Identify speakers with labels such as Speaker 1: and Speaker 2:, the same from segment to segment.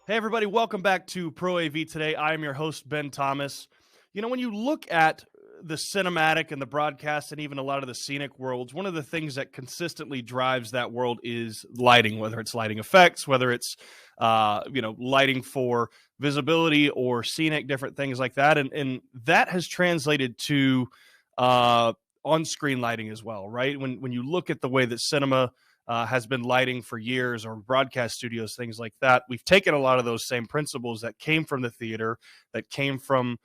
Speaker 1: Hey, everybody, welcome back to Pro AV Today. I am your host, Ben Thomas. When you look at the cinematic and the broadcast and even a lot of the scenic worlds, one of the things that consistently drives that world is lighting, whether it's lighting effects, whether it's, lighting for visibility or scenic, different things like that. And that has translated to on-screen lighting as well, right? When you look at the way that cinema has been lighting for years, or broadcast studios, things like that. We've taken a lot of those same principles that came from the theater, that came from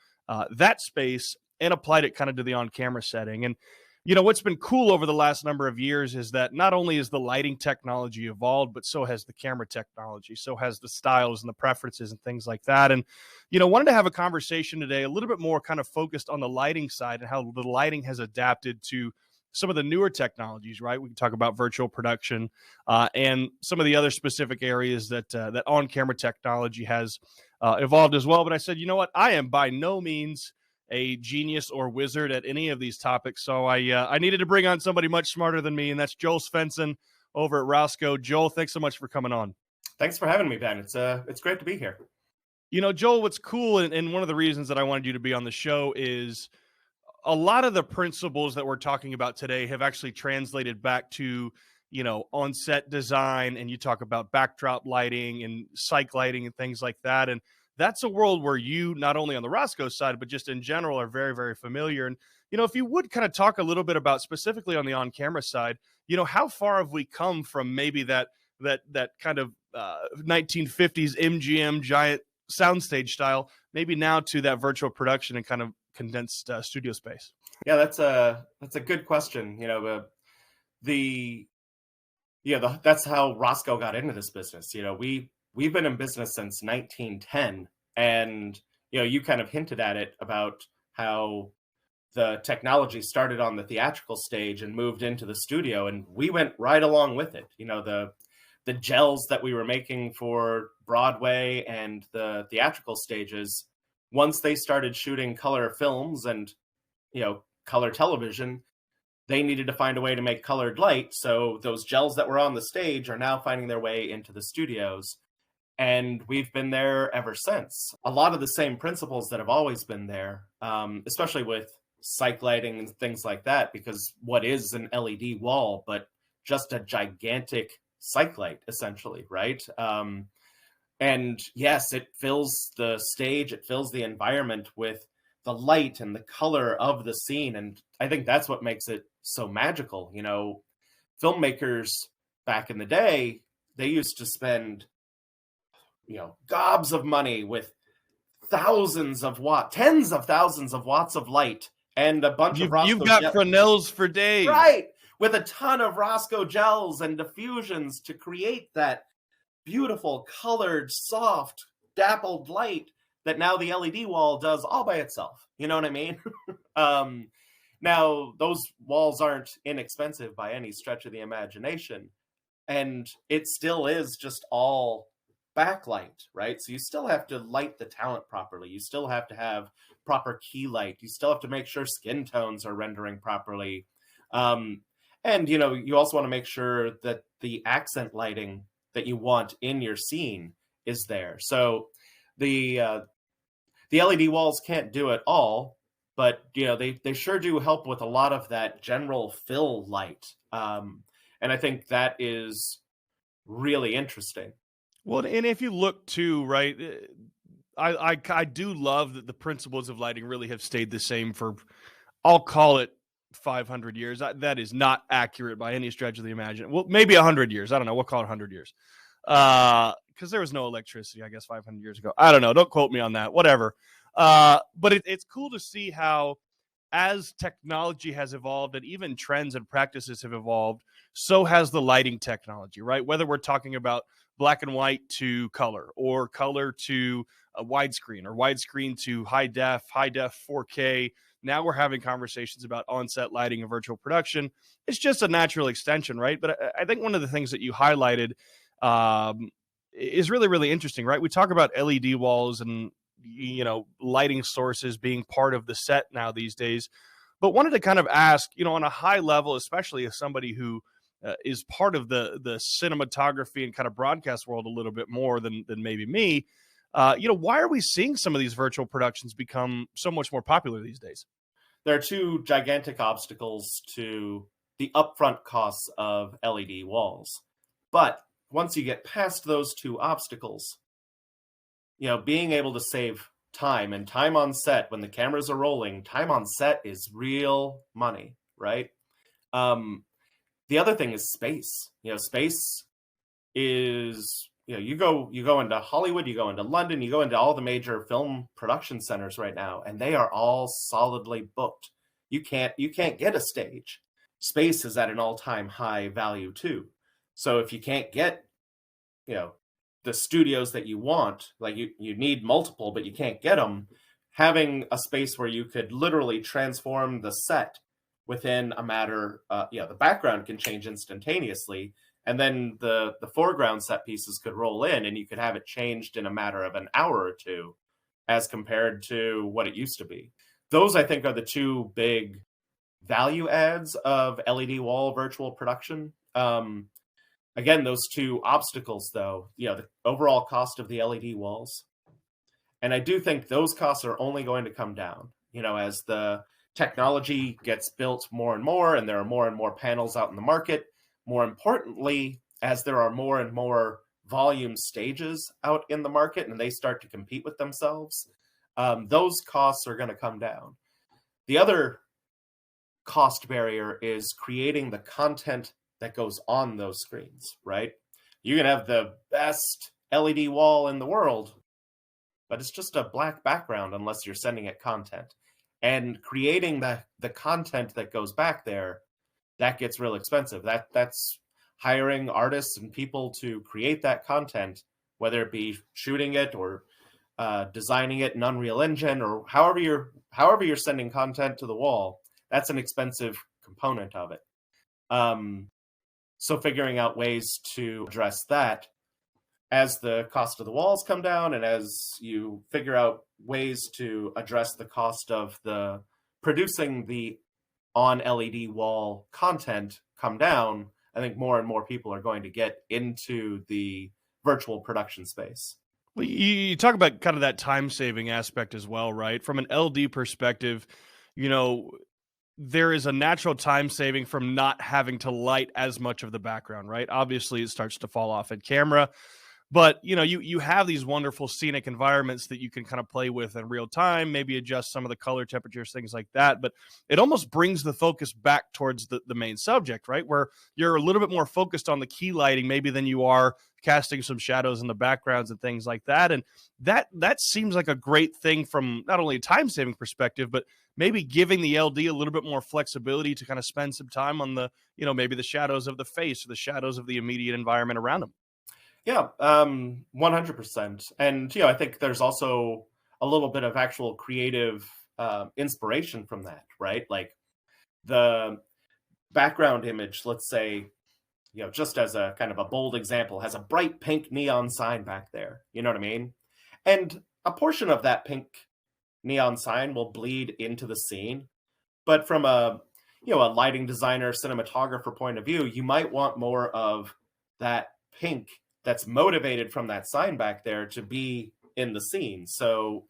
Speaker 1: that space, and applied it kind of to the on-camera setting. And what's been cool over the last number of years is that not only has the lighting technology evolved, but so has the camera technology, so has the styles and the preferences and things like that. And wanted to have a conversation today a little bit more kind of focused on the lighting side and how the lighting has adapted to some of the newer technologies, right? We can talk about virtual production and some of the other specific areas that that on-camera technology has evolved as well. But I said, you know what? I am by no means a genius or wizard at any of these topics, so I needed to bring on somebody much smarter than me, and that's Joel Svendsen over at Rosco. Joel, thanks so much for coming on.
Speaker 2: Thanks for having me, Ben. It's great to be here.
Speaker 1: Joel, what's cool, and one of the reasons that I wanted you to be on the show is a lot of the principles that we're talking about today have actually translated back to, on-set design, and you talk about backdrop lighting and cyc lighting and things like that. And that's a world where you, not only on the Roscoe side, but just in general, are very, very familiar. And, if you would kind of talk a little bit about specifically on the on-camera side, how far have we come from maybe that kind of 1950s MGM giant soundstage style, maybe now to that virtual production and kind of condensed studio space?
Speaker 2: Yeah, that's a good question. That's how Roscoe got into this business. We've been in business since 1910, and you kind of hinted at it about how the technology started on the theatrical stage and moved into the studio, and we went right along with it. The gels that we were making for Broadway and the theatrical stages, once they started shooting color films and, color television, they needed to find a way to make colored light. So those gels that were on the stage are now finding their way into the studios. And we've been there ever since. A lot of the same principles that have always been there, especially with cyc lighting and things like that, because what is an LED wall but just a gigantic cyc light, essentially, right? And yes, it fills the stage, it fills the environment with the light and the color of the scene. And I think that's what makes it so magical. Filmmakers back in the day, they used to spend, gobs of money with thousands of watts, tens of thousands of watts of light and a bunch of Roscoe
Speaker 1: You've got Fresnels for days.
Speaker 2: Right. With a ton of Roscoe gels and diffusions to create that beautiful, colored, soft, dappled light that now the LED wall does all by itself. You know what I mean? Now, those walls aren't inexpensive by any stretch of the imagination. And it still is just all backlight, right? So you still have to light the talent properly. You still have to have proper key light. You still have to make sure skin tones are rendering properly. And, you also want to make sure that the accent lighting that you want in your scene is there. So the LED walls can't do it all, but they sure do help with a lot of that general fill light. And I think that is really interesting.
Speaker 1: Well, and if you look too, right, I do love that the principles of lighting really have stayed the same for, I'll call it 500 years. That is not accurate by any stretch of the imagination. Well, maybe 100 years. I don't know. We'll call it 100 years. Because there was no electricity, I guess, 500 years ago. I don't know. Don't quote me on that. Whatever. But it's cool to see how, as technology has evolved and even trends and practices have evolved, so has the lighting technology, right? Whether we're talking about black and white to color, or color to a widescreen, or widescreen to high def 4K. Now we're having conversations about on-set lighting and virtual production. It's just a natural extension, right? But I think one of the things that you highlighted is really, really interesting, right? We talk about LED walls and, lighting sources being part of the set now these days, but wanted to kind of ask, on a high level, especially as somebody who is part of the cinematography and kind of broadcast world a little bit more than maybe me. Why are we seeing some of these virtual productions become so much more popular these days?
Speaker 2: There are two gigantic obstacles to the upfront costs of LED walls. But once you get past those two obstacles, being able to save time and time on set when the cameras are rolling, time on set is real money, right? The other thing is space. Space is, you go into Hollywood, you go into London, you go into all the major film production centers right now, and they are all solidly booked. You can't get a stage. Space is at an all-time high value too. So if you can't get, the studios that you want, like you need multiple, but you can't get them, having a space where you could literally transform the set within a matter, the background can change instantaneously, and then the foreground set pieces could roll in, and you could have it changed in a matter of an hour or two, as compared to what it used to be. Those, I think, are the two big value adds of LED wall virtual production. Again, those two obstacles, though, the overall cost of the LED walls. And I do think those costs are only going to come down, as the technology gets built more and there are more and more panels out in the market. More importantly, as there are more and more volume stages out in the market and they start to compete with themselves, those costs are going to come down. The other cost barrier is creating the content that goes on those screens, right? You can have the best LED wall in the world, but it's just a black background unless you're sending it content. And creating the content that goes back there, that gets real expensive. That's hiring artists and people to create that content, whether it be shooting it or designing it in Unreal Engine or however you're sending content to the wall. That's an expensive component of it. So figuring out ways to address that as the cost of the walls come down and as you figure out ways to address the cost of the producing the on LED wall content come down, I think more and more people are going to get into the virtual production space.
Speaker 1: Well, you talk about kind of that time-saving aspect as well, right? From an LD perspective, there is a natural time saving from not having to light as much of the background, right? Obviously, it starts to fall off at camera, but you have these wonderful scenic environments that you can kind of play with in real time, maybe adjust some of the color temperatures, things like that. But it almost brings the focus back towards the main subject, right? Where you're a little bit more focused on the key lighting, maybe than you are casting some shadows in the backgrounds and things like that. And that seems like a great thing from not only a time saving perspective, but maybe giving the LD a little bit more flexibility to kind of spend some time on the, maybe the shadows of the face or the shadows of the immediate environment around them.
Speaker 2: Yeah, 100%. And, I think there's also a little bit of actual creative inspiration from that, right? Like the background image, let's say, just as a kind of a bold example, has a bright pink neon sign back there. You know what I mean? And a portion of that pink neon sign will bleed into the scene. But from a lighting designer, cinematographer point of view, you might want more of that pink that's motivated from that sign back there to be in the scene. So,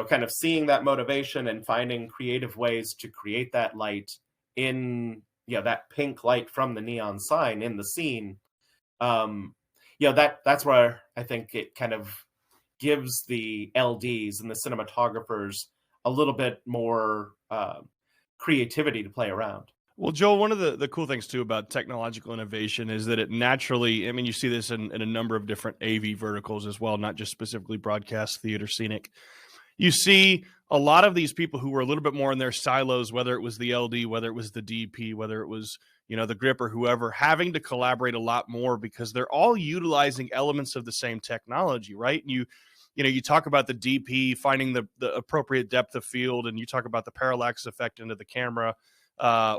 Speaker 2: kind of seeing that motivation and finding creative ways to create that light in, that pink light from the neon sign in the scene. That's where I think it kind of gives the LDs and the cinematographers a little bit more creativity to play around.
Speaker 1: Well, Joel, one of the cool things, too, about technological innovation is that it naturally, you see this in a number of different AV verticals as well, not just specifically broadcast, theater, scenic. You see a lot of these people who were a little bit more in their silos, whether it was the LD, whether it was the DP, whether it was, the grip or whoever, having to collaborate a lot more because they're all utilizing elements of the same technology, right? And you talk about the DP finding the appropriate depth of field, and you talk about the parallax effect into the camera,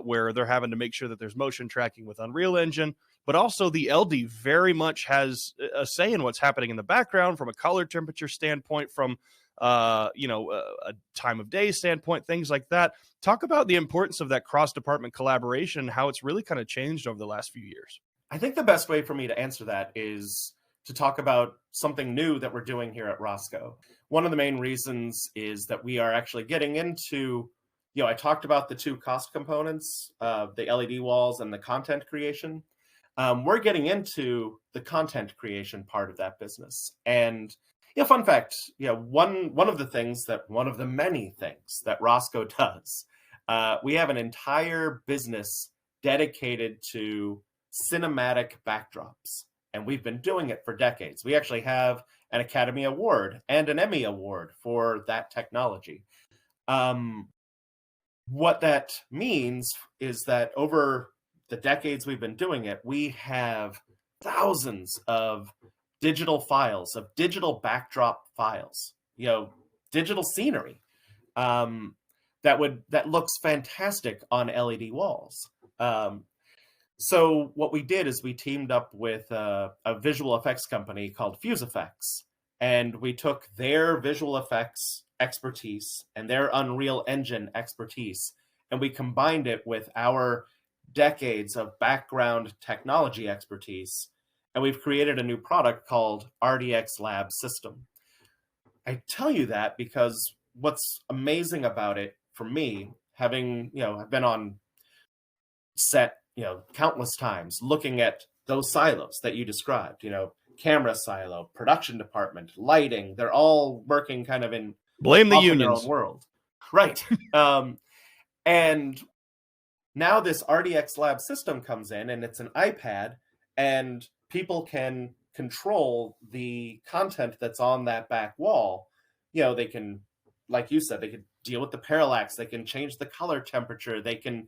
Speaker 1: where they're having to make sure that there's motion tracking with Unreal Engine, but also the LD very much has a say in what's happening in the background from a color temperature standpoint, from a time of day standpoint, things like that. Talk about the importance of that cross-department collaboration, how it's really kind of changed over the last few years.
Speaker 2: I think the best way for me to answer that is to talk about something new that we're doing here at Rosco. One of the main reasons is that we are actually getting into, I talked about the two cost components, the LED walls and the content creation. We're getting into the content creation part of that business. And fun fact, one of the many things that Rosco does, we have an entire business dedicated to cinematic backdrops, and we've been doing it for decades. We actually have an Academy Award and an Emmy Award for that technology. What that means is that over the decades we've been doing it, we have thousands of digital files, of digital backdrop files, digital scenery that looks fantastic on LED walls. So what we did is we teamed up with a visual effects company called Fuse Effects, and we took their visual effects expertise and their Unreal Engine expertise, and we combined it with our decades of background technology expertise, and we've created a new product called RDX Lab System. I tell you that because what's amazing about it for me, having, I've been on set, countless times looking at those silos that you described, camera silo, production department, lighting, they're all working kind of in
Speaker 1: blame the
Speaker 2: in
Speaker 1: unions,
Speaker 2: their own world. Right. And now this RDX Lab system comes in, and it's an iPad, and people can control the content that's on that back wall. They can, like you said, they can deal with the parallax, they can change the color temperature, they can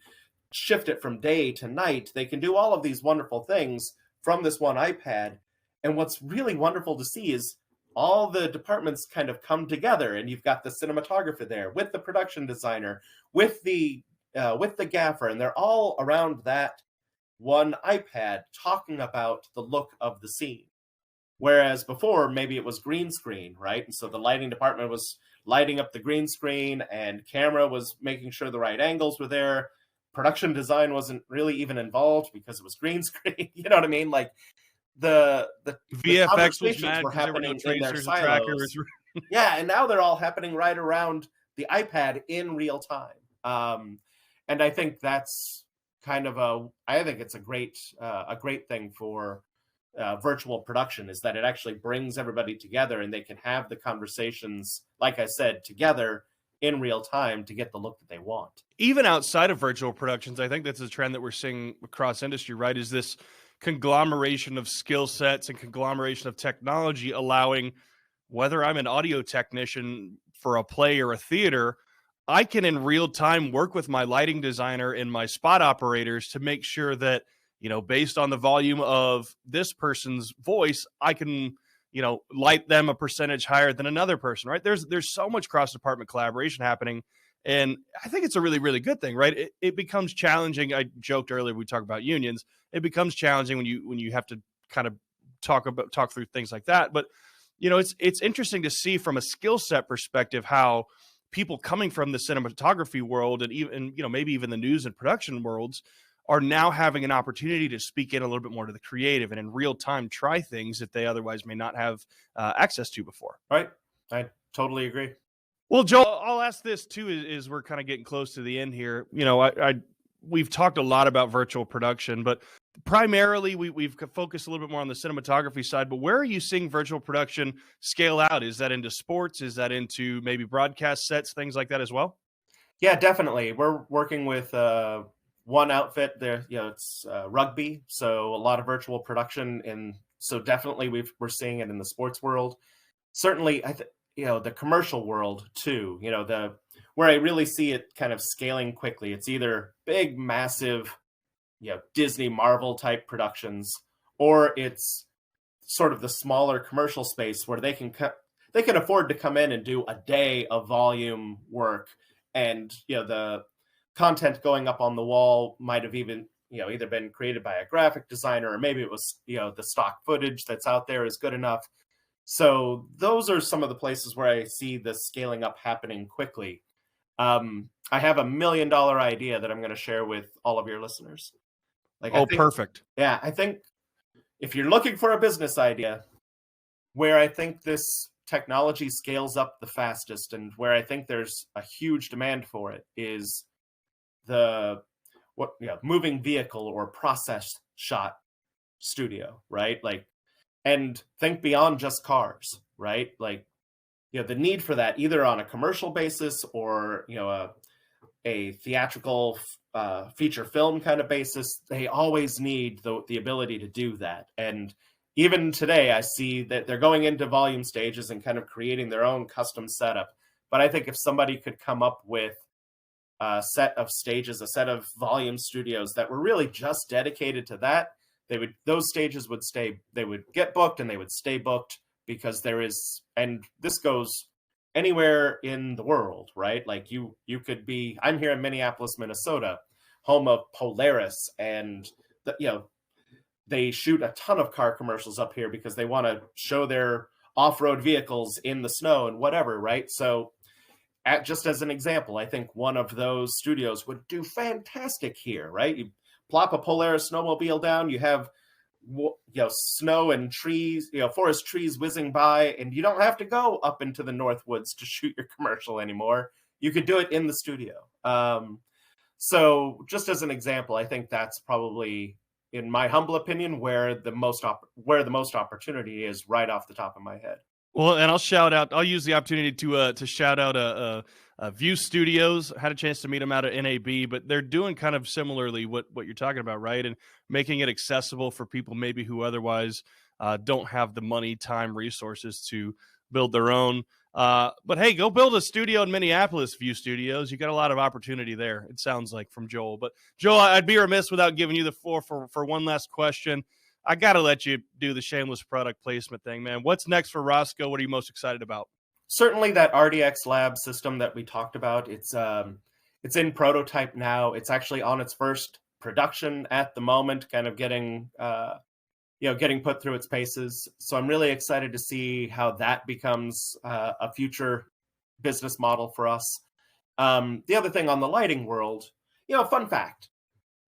Speaker 2: shift it from day to night. They can do all of these wonderful things from this one iPad. And what's really wonderful to see is all the departments kind of come together, and you've got the cinematographer there with the production designer, with the gaffer, and they're all around that one iPad talking about the look of the scene. Whereas before, maybe it was green screen, right? And so the lighting department was lighting up the green screen, and camera was making sure the right angles were there. Production design wasn't really even involved because it was green screen. You know what I mean? Like the
Speaker 1: VFX was mad
Speaker 2: were
Speaker 1: because there were no
Speaker 2: happening in their
Speaker 1: tracers and
Speaker 2: silos.
Speaker 1: trackers.
Speaker 2: Yeah, and now they're all happening right around the iPad in real time. And I think that's kind of I think it's a great thing for virtual production, is that it actually brings everybody together, and they can have the conversations, like I said, together in real time to get the look that they want.
Speaker 1: Even outside of virtual productions, I think that's a trend that we're seeing across industry, right? Is this conglomeration of skill sets and conglomeration of technology allowing, whether I'm an audio technician for a play or a theater, I can in real time work with my lighting designer and my spot operators to make sure that, based on the volume of this person's voice, I can, light them a percentage higher than another person, right? There's so much cross-department collaboration happening, and I think it's a really, really good thing, right? It becomes challenging. I joked earlier, we talk about unions. It becomes challenging when you have to kind of talk through things like that. But, it's interesting to see from a skill set perspective how people coming from the cinematography world and even, maybe even the news and production worlds are now having an opportunity to speak in a little bit more to the creative and in real time try things that they otherwise may not have access to before.
Speaker 2: Right. I totally agree.
Speaker 1: Well, Joel, I'll ask this too, is we're kind of getting close to the end here. We've talked a lot about virtual production, but primarily we've focused a little bit more on the cinematography side. But where are you seeing virtual production scale out? Is that into sports? Is that into maybe broadcast sets, things like that as well?
Speaker 2: Yeah, definitely. We're working with one outfit there. It's rugby, so a lot of virtual production, and so definitely we're seeing it in the sports world. Certainly, the commercial world too. Where I really see it kind of scaling quickly, it's either big, massive, Disney, Marvel type productions, or it's sort of the smaller commercial space where they can afford to come in and do a day of volume work, and the content going up on the wall might have even either been created by a graphic designer, or maybe it was the stock footage that's out there is good enough. So those are some of the places where I see the scaling up happening quickly. I have $1 million idea that I'm going to share with all of your listeners. Like, I
Speaker 1: Oh,
Speaker 2: think,
Speaker 1: perfect.
Speaker 2: yeah, I think if you're looking for a business idea, where I think this technology scales up the fastest and where I think there's a huge demand for it is the moving vehicle or process shot studio, right? Like, and think beyond just cars, right? Like, the need for that either on a commercial basis or a theatrical feature film kind of basis. They always need the ability to do that. And even today, I see that they're going into volume stages and kind of creating their own custom setup. But I think if somebody could come up with a set of stages, a set of volume studios that were really just dedicated to that, those stages would stay, they would get booked and they would stay booked, because there is, and this goes anywhere in the world, right? Like you could be, I'm here in Minneapolis, Minnesota, home of Polaris, and they shoot a ton of car commercials up here because they want to show their off-road vehicles in the snow and whatever, right? So just as an example, I think one of those studios would do fantastic here, right? You plop a Polaris snowmobile down, you have snow and trees, forest trees whizzing by, and you don't have to go up into the North Woods to shoot your commercial anymore. You could do it in the studio. So just as an example, I think that's probably, in my humble opinion, where the most opportunity is, right off the top of my head.
Speaker 1: Well, and I'll use the opportunity to shout out View Studios. I had a chance to meet them out at NAB, but they're doing kind of similarly what you're talking about, right? And making it accessible for people maybe who otherwise don't have the money, time, resources to build their own. But hey, go build a studio in Minneapolis, View Studios. You got a lot of opportunity there, it sounds like, from Joel. But Joel, I'd be remiss without giving you the floor for one last question. I got to let you do the shameless product placement thing, man. What's next for Rosco? What are you most excited about?
Speaker 2: Certainly that RDX Lab system that we talked about. It's in prototype now. It's actually on its first production at the moment, kind of getting put through its paces. So I'm really excited to see how that becomes a future business model for us. The other thing on the lighting world, fun fact.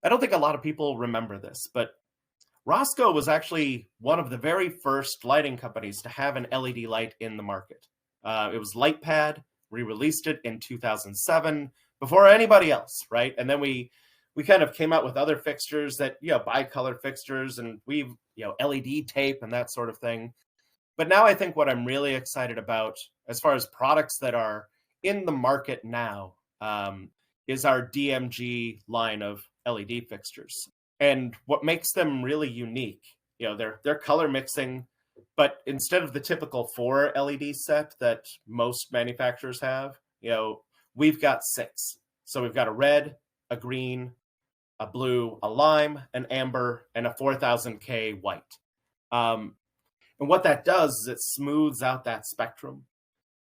Speaker 2: I don't think a lot of people remember this, but Rosco was actually one of the very first lighting companies to have an LED light in the market. It was LightPad. We released it in 2007 before anybody else, right? And then we kind of came out with other fixtures that, bicolor fixtures, and we've, LED tape and that sort of thing. But now I think what I'm really excited about, as far as products that are in the market now, is our DMG line of LED fixtures. And what makes them really unique, they're color mixing, but instead of the typical 4 LED set that most manufacturers have, we've got 6. So we've got a red, a green, a blue, a lime, an amber, and a 4000K white. And what that does is it smooths out that spectrum.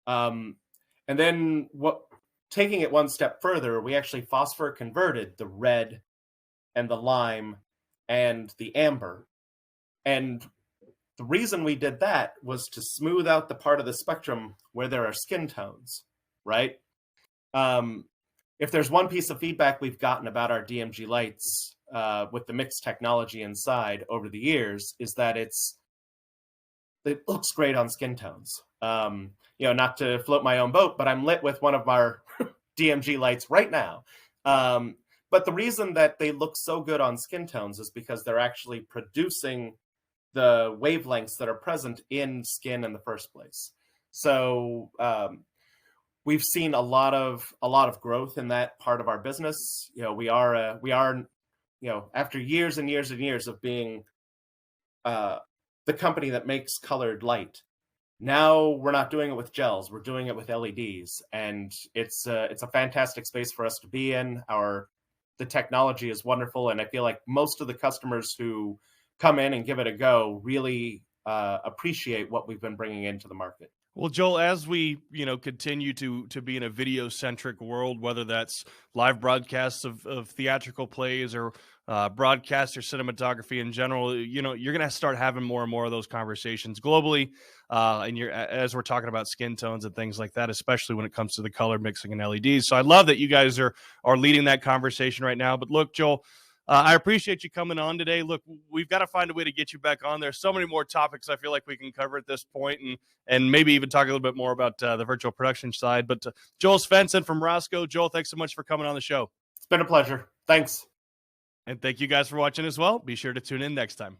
Speaker 2: And then taking it one step further, we actually phosphor converted the red and the lime and the amber. And the reason we did that was to smooth out the part of the spectrum where there are skin tones, right? If there's one piece of feedback we've gotten about our DMG lights with the mixed technology inside over the years, is that it looks great on skin tones. Not to float my own boat, but I'm lit with one of our DMG lights right now. But the reason that they look so good on skin tones is because they're actually producing the wavelengths that are present in skin in the first place. So we've seen a lot of growth in that part of our business. We are after years and years and years of being the company that makes colored light, now we're not doing it with gels, we're doing it with LEDs, and it's a fantastic space for us to be in. The technology is wonderful, and I feel like most of the customers who come in and give it a go really appreciate what we've been bringing into the market.
Speaker 1: Well, Joel, as we continue to be in a video centric world, whether that's live broadcasts of theatrical plays or broadcast or cinematography in general, you're going to start having more and more of those conversations globally, and as we're talking about skin tones and things like that, especially when it comes to the color mixing and LEDs. So I love that you guys are leading that conversation right now. But look, Joel. I appreciate you coming on today. Look, we've got to find a way to get you back on. There's so many more topics I feel like we can cover at this point, and maybe even talk a little bit more about the virtual production side. But Joel Svendsen from Rosco. Joel, thanks so much for coming on the show.
Speaker 2: It's been a pleasure. Thanks.
Speaker 1: And thank you guys for watching as well. Be sure to tune in next time.